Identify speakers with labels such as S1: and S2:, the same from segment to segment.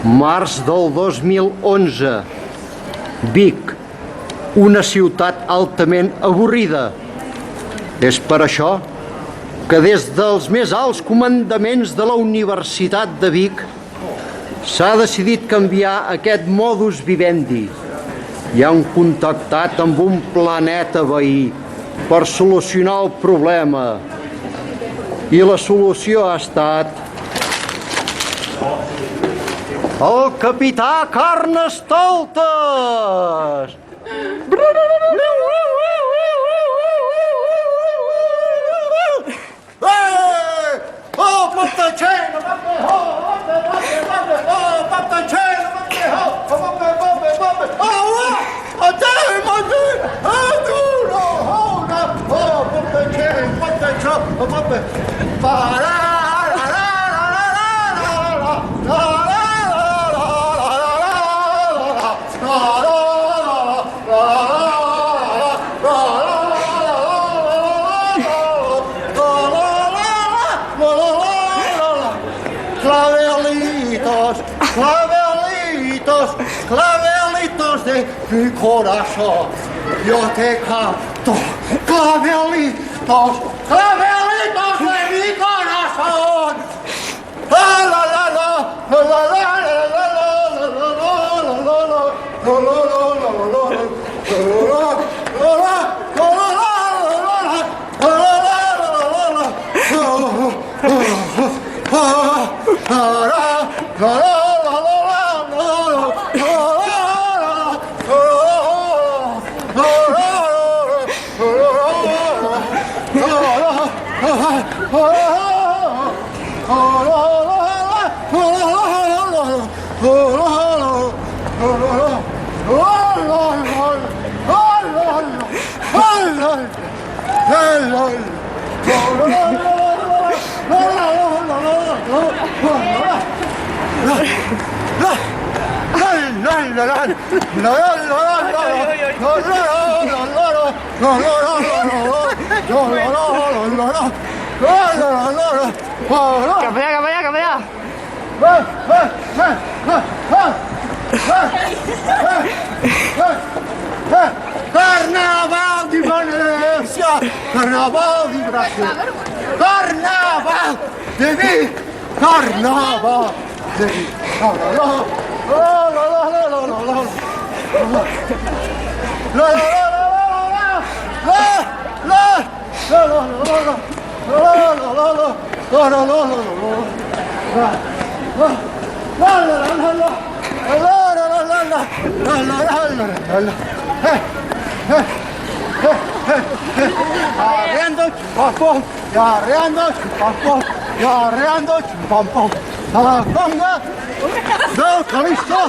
S1: Març del 2011. Vic, una ciutat altament avorrida. És per això que des dels més alts comandaments de la Universitat de Vic s'ha decidit canviar aquest modus vivendi i han contactat amb un planeta veí per solucionar el problema. I la solució ha estat el capità Carnestoltes! Oh, Paptaceno! Oh, Paptaceno! Clavelitos, clavelitos, clavelitos de mi corazón, yo te canto, clavelitos, clavelitos de mi corazón. La la la la, la la la la la
S2: Cap allà, cap allà.
S1: Carnaval di Venezia, Carnaval di Brasile, Carnaval de Vic, Carnaval de Vic. Arreando chupampón, ya arreando chupampón, ya arreando chupampón. La conga del Calisto,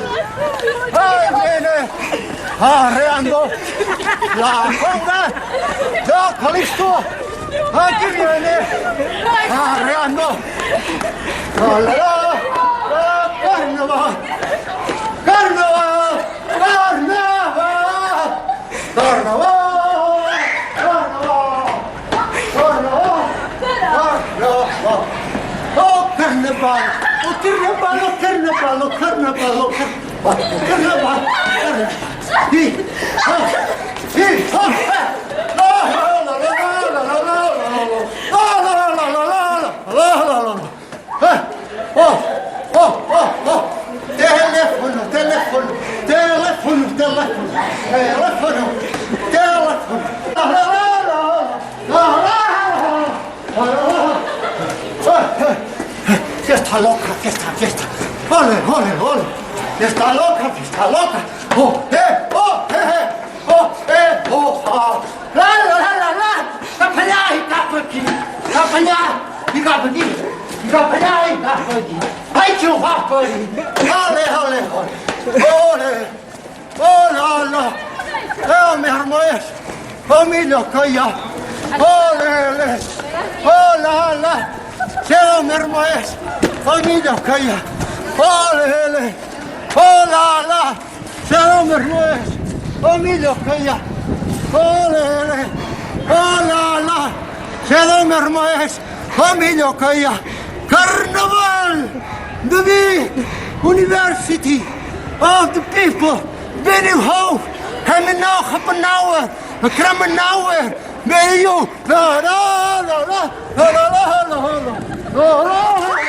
S1: ahí viene arreando. La conga del Calisto, aquí viene arreando. La la la, carnaval, carnaval, carnaval, carnaval. Carnaval, carnaval, carnaval, carnaval, carnaval, teléfono, teléfono, teléfono, teléfono, teléfono. Fiesta loca, fiesta. Ole, ole, ole. Fiesta loca, fiesta loca. Oh, oh, oh, oh. La, la, la, la, la. Cap allà i cap aquí. Cap allà i cap aquí. Cap allà i cap aquí. Ai, que ho va parir. Ole, ole, ole. Ole. Ole, ole. El meu germà és el millor que hi ha. Ole, ole. Ole, ole. El meu germà és el millor que hi ha. Ole, ole. Ole, ole. El meu germà és el millor que hi ha. Ole, ole. Ole, ole. El meu germà és el millor que hi ha. Carnaval de Vic! University of the People. Ben ik hoofd. En mijn nou gaan nauwen. We krammen nauwen. Ben je. La la la la. La la la la la. La la la la.